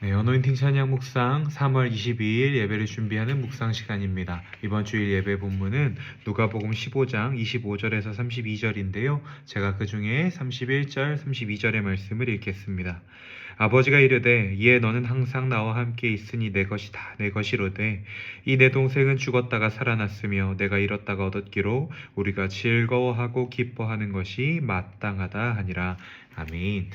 네, 어노인팅 찬양 묵상 3월 22일 예배를 준비하는 묵상 시간입니다. 이번 주일 예배 본문은 누가복음 15장 25절에서 32절인데요. 제가 그 중에 31절, 32절의 말씀을 읽겠습니다. 아버지가 이르되 이에 너는 항상 나와 함께 있으니 내 것이다 내 것이로되 이 내 동생은 죽었다가 살아났으며 내가 잃었다가 얻었기로 우리가 즐거워하고 기뻐하는 것이 마땅하다 하니라. 아멘.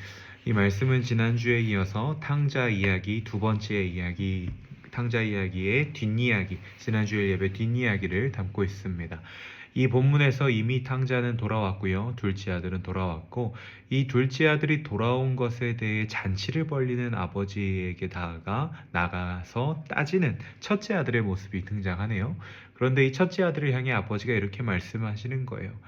이 말씀은 지난주에 이어서 탕자 이야기 두 번째 이야기, 탕자 이야기의 뒷이야기, 지난주에 예배 뒷이야기를 담고 있습니다. 이 본문에서 이미 탕자는 돌아왔고요. 둘째 아들은 돌아왔고, 이 둘째 아들이 돌아온 것에 대해 잔치를 벌리는 아버지에게 나가서 따지는 첫째 아들의 모습이 등장하네요. 그런데 이 첫째 아들을 향해 아버지가 이렇게 말씀하시는 거예요.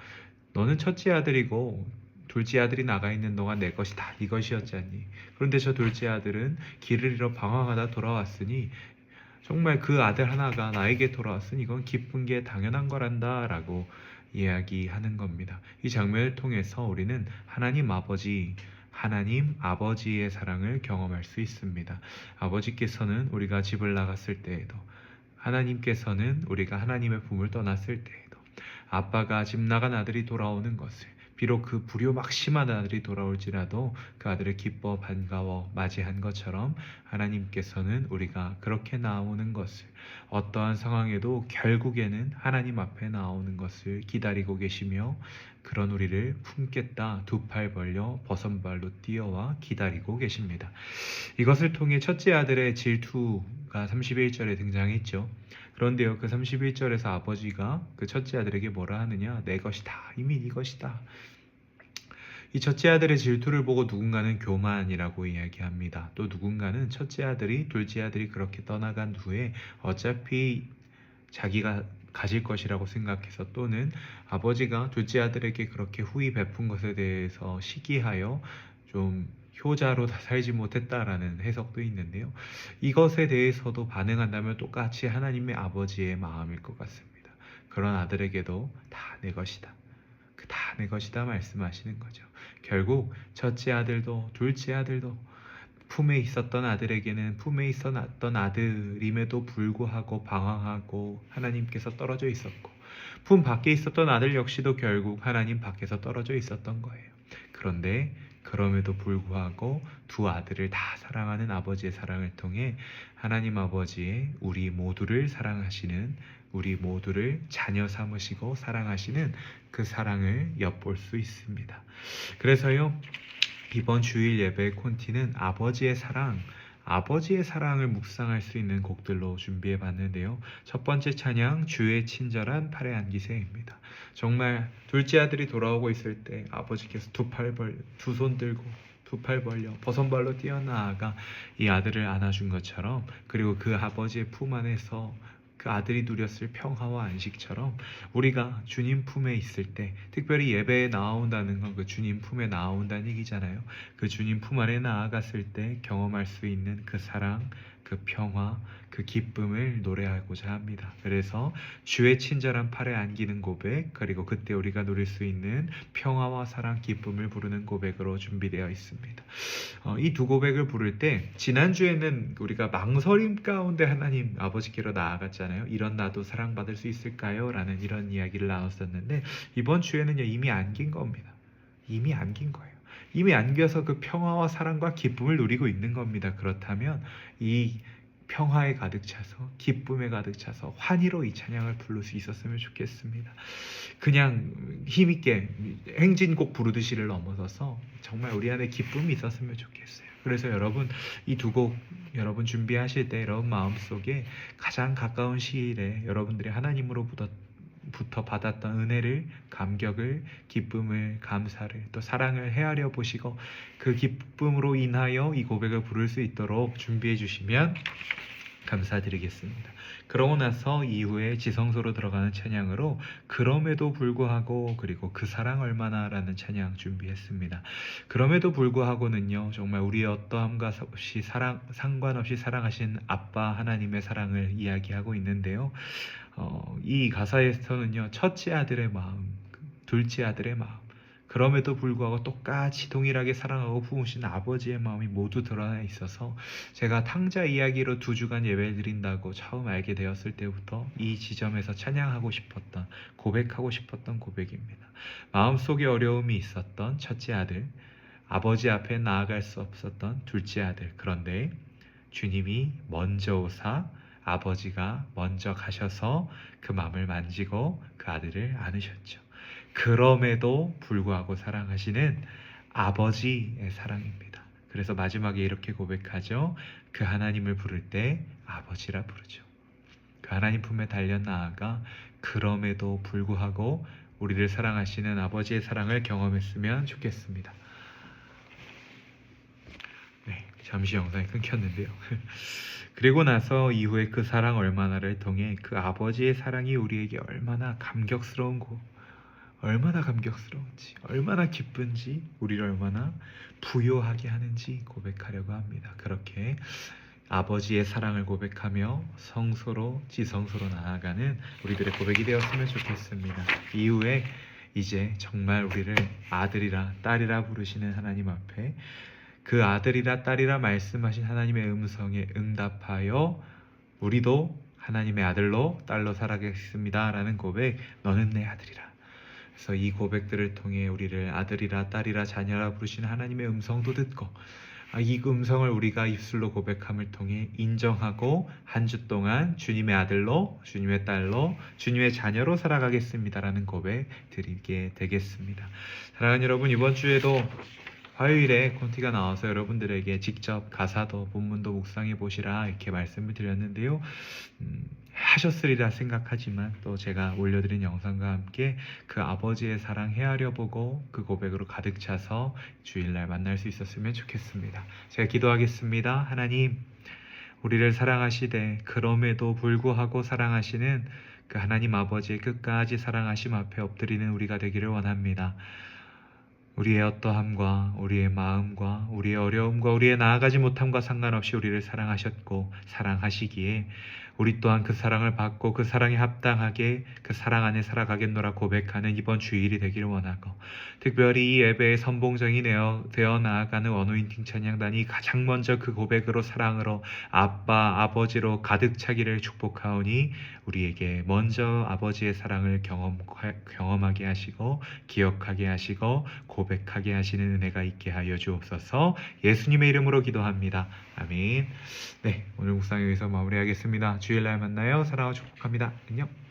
너는 첫째 아들이고 둘째 아들이 나가 있는 동안 내 것이 다 네 것이었지 않니? 그런데 저 둘째 아들은 길을 잃어 방황하다 돌아왔으니 정말 그 아들 하나가 나에게 돌아왔으니 이건 기쁜 게 당연한 거란다 라고 이야기하는 겁니다. 이 장면을 통해서 우리는 하나님 아버지의 사랑을 경험할 수 있습니다. 아버지께서는 우리가 집을 나갔을 때에도, 하나님께서는 우리가 하나님의 품을 떠났을 때에도, 아빠가 집 나간 아들이 돌아오는 것을, 비록 그 불효막심한 아들이 돌아올지라도 그 아들을 기뻐 반가워 맞이한 것처럼 하나님께서는 우리가 그렇게 나오는 것을, 어떠한 상황에도 결국에는 하나님 앞에 나오는 것을 기다리고 계시며 그런 우리를 품겠다 두 팔 벌려 버선발로 뛰어와 기다리고 계십니다. 이것을 통해 첫째 아들의 질투가 31절에 등장했죠. 그런데요, 그 31절에서 아버지가 그 첫째 아들에게 뭐라 하느냐? 내 것이다, 이미 네 것이다. 이 첫째 아들의 질투를 보고 누군가는 교만이라고 이야기합니다. 또 누군가는 첫째 아들이 둘째 아들이 그렇게 떠나간 후에 어차피 자기가 가질 것이라고 생각해서, 또는 아버지가 둘째 아들에게 그렇게 후히 베푼 것에 대해서 시기하여 좀 효자로 다 살지 못했다라는 해석도 있는데요. 이것에 대해서도 반응한다면 똑같이 하나님의 아버지의 마음일 것 같습니다. 그런 아들에게도 다 내 것이다, 다 내 것이다 말씀하시는 거죠. 결국 첫째 아들도 둘째 아들도 품에 있었던 아들에게는 품에 있었던 아들임에도 불구하고 방황하고 하나님께서 떨어져 있었고, 품 밖에 있었던 아들 역시도 결국 하나님 밖에서 떨어져 있었던 거예요. 그런데 그럼에도 불구하고 두 아들을 다 사랑하는 아버지의 사랑을 통해 하나님 아버지의 우리 모두를 사랑하시는, 우리 모두를 자녀 삼으시고 사랑하시는 그 사랑을 엿볼 수 있습니다. 그래서요, 이번 주일 예배 콘티는 아버지의 사랑을 묵상할 수 있는 곡들로 준비해 봤는데요. 첫 번째 찬양, 주의 친절한 팔에 안기세입니다. 정말 둘째 아들이 돌아오고 있을 때 아버지께서 두 손 들고 두 팔 벌려 버선발로 뛰어나아가 이 아들을 안아준 것처럼, 그리고 그 아버지의 품 안에서 그 아들이 누렸을 평화와 안식처럼 우리가 주님 품에 있을 때, 특별히 예배에 나온다는 건 그 주님 품에 나온다는 얘기잖아요. 그 주님 품 안에 나아갔을 때 경험할 수 있는 그 사랑, 그 평화, 그 기쁨을 노래하고자 합니다. 그래서 주의 친절한 팔에 안기는 고백, 그리고 그때 우리가 누릴 수 있는 평화와 사랑, 기쁨을 부르는 고백으로 준비되어 있습니다. 이 두 고백을 부를 때, 지난주에는 우리가 망설임 가운데 하나님 아버지께로 나아갔잖아요. 이런 나도 사랑받을 수 있을까요? 라는 이런 이야기를 나눴었는데, 이번 주에는요, 이미 안긴 겁니다. 이미 안긴 거예요. 이미 안겨서 그 평화와 사랑과 기쁨을 누리고 있는 겁니다. 그렇다면 이 평화에 가득 차서, 기쁨에 가득 차서 환희로 이 찬양을 부를 수 있었으면 좋겠습니다. 그냥 힘있게 행진곡 부르듯이를 넘어서서 정말 우리 안에 기쁨이 있었으면 좋겠어요. 그래서 여러분, 이 두 곡 여러분 준비하실 때 여러분 마음속에 가장 가까운 시일에 여러분들이 하나님으로부터 받았던 은혜를, 감격을, 기쁨을, 감사를, 또 사랑을 헤아려 보시고 그 기쁨으로 인하여 이 고백을 부를 수 있도록 준비해 주시면 감사드리겠습니다. 그러고 나서 이후에 지성소로 들어가는 찬양으로 그럼에도 불구하고, 그리고 그 사랑 얼마나 라는 찬양 준비했습니다. 그럼에도 불구하고는요, 정말 우리의 어떠함과 상관없이 사랑하신 아빠 하나님의 사랑을 이야기하고 있는데요. 이 가사에서는요, 첫째 아들의 마음, 둘째 아들의 마음, 그럼에도 불구하고 똑같이 동일하게 사랑하고 품으신 아버지의 마음이 모두 드러나 있어서 제가 탕자 이야기로 2주간 예배 드린다고 처음 알게 되었을 때부터 이 지점에서 찬양하고 싶었던, 고백하고 싶었던 고백입니다. 마음속에 어려움이 있었던 첫째 아들, 아버지 앞에 나아갈 수 없었던 둘째 아들, 그런데 주님이 먼저 오사 아버지가 먼저 가셔서 그 마음을 만지고 그 아들을 안으셨죠. 그럼에도 불구하고 사랑하시는 아버지의 사랑입니다. 그래서 마지막에 이렇게 고백하죠. 그 하나님을 부를 때 아버지라 부르죠. 그 하나님 품에 달려 나아가 그럼에도 불구하고 우리를 사랑하시는 아버지의 사랑을 경험했으면 좋겠습니다. 네, 잠시 영상이 끊겼는데요. 그리고 나서 이후에 그 사랑 얼마나를 통해 그 아버지의 사랑이 우리에게 얼마나 감격스러운지, 얼마나 기쁜지, 우리를 얼마나 부요하게 하는지 고백하려고 합니다. 그렇게 아버지의 사랑을 고백하며 지성소로 나아가는 우리들의 고백이 되었으면 좋겠습니다. 이후에 이제 정말 우리를 아들이라 딸이라 부르시는 하나님 앞에 그 아들이라 딸이라 말씀하신 하나님의 음성에 응답하여 우리도 하나님의 아들로 딸로 살아가겠습니다 라는 고백, 너는 내 아들이라. 그래서 이 고백들을 통해 우리를 아들이라 딸이라 자녀라 부르시는 하나님의 음성도 듣고 이 음성을 우리가 입술로 고백함을 통해 인정하고 한 주 동안 주님의 아들로, 주님의 딸로, 주님의 자녀로 살아가겠습니다라는 고백 드리게 되겠습니다. 사랑하는 여러분, 이번 주에도 화요일에 콘티가 나와서 여러분들에게 직접 가사도 본문도 묵상해 보시라 이렇게 말씀을 드렸는데요. 하셨으리라 생각하지만 또 제가 올려드린 영상과 함께 그 아버지의 사랑 헤아려 보고 그 고백으로 가득 차서 주일날 만날 수 있었으면 좋겠습니다. 제가 기도하겠습니다. 하나님, 우리를 사랑하시되 그럼에도 불구하고 사랑하시는 그 하나님 아버지의 끝까지 사랑하심 앞에 엎드리는 우리가 되기를 원합니다. 우리의 어떠함과 우리의 마음과 우리의 어려움과 우리의 나아가지 못함과 상관없이 우리를 사랑하셨고 사랑하시기에 우리 또한 그 사랑을 받고 그 사랑에 합당하게 그 사랑 안에 살아가겠노라 고백하는 이번 주일이 되기를 원하고, 특별히 이 예배의 선봉장이 되어 나아가는 어노인팅 찬양단이 가장 먼저 그 고백으로 사랑으로 아빠 아버지로 가득 차기를 축복하오니 우리에게 먼저 아버지의 사랑을 경험하게 하시고 기억하게 하시고 고백하게 하시는 은혜가 있게 하여 주옵소서. 예수님의 이름으로 기도합니다. 아멘. 네, 오늘 묵상 여기서 마무리하겠습니다. 주일날 만나요. 사랑하고 축복합니다. 안녕.